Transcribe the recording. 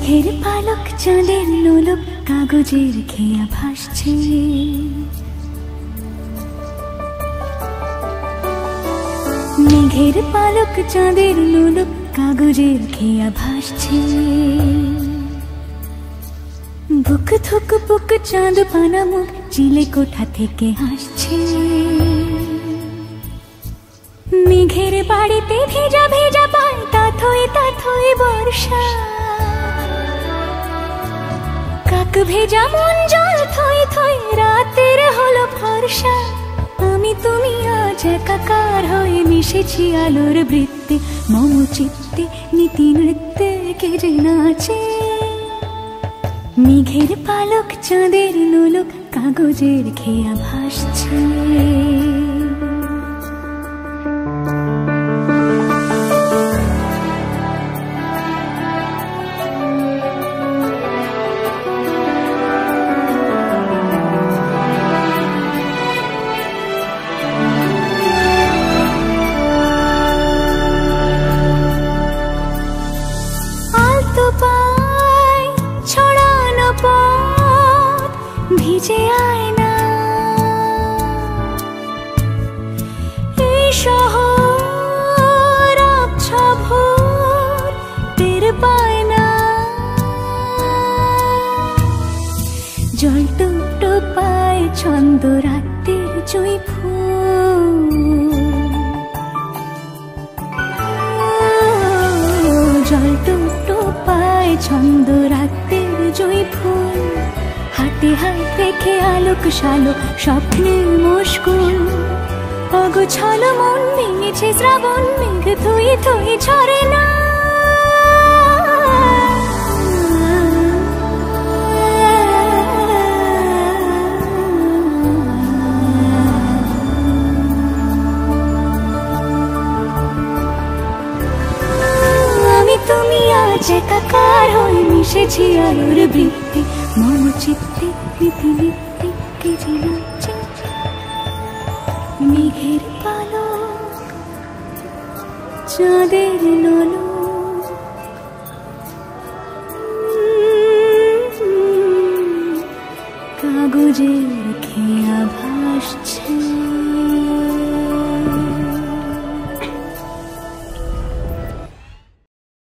মেঘের পালক চাঁদের নোলক কাগজের খেয়া ভাসছে। মেঘের পালক চাঁদের নোলক কাগজের খেয়া ভাসছে। বুক থুক বুক চাঁদ পানা মুখ চিলে কোঠা থেকে হাসছে। মেঘের বাড়িতে ভেজা ভেজা পায় তাথই বর্ষা। কাক ভেজা মন জল থই থই রাতের হলো ফর্সা। আমি তুমি আজ একাকার হয়ে মিশেছি আলোর বৃত্তে। মম চিত্তে নীতি নৃত্যে কে যে নাচে। মেঘের পালক চাঁদের নোলক কাগজের খেয়া ভাসছে। ভিজে আয়না এই শহর আবছা ভোর টের পায় না। জল টুকটো পায় ছন্দ রাতের জুঁই ফুল। জল টুকটো পায় ছন্দ রাতের জুঁই ফুল। হাতে হাত রেখে আলোক শালোক স্বপ্নের মুশকুল। অগোছালো মন ভেঙেছে শ্রাবণ মেঘ থই থই ঝরে না। আমি তুমি আজ একাকার হয়ে মিশেছি আলোর বৃত্তে। মম চিত্তে নীতি নৃত্যে কে যে নাচে। মেঘের পালক চাঁদের নোলক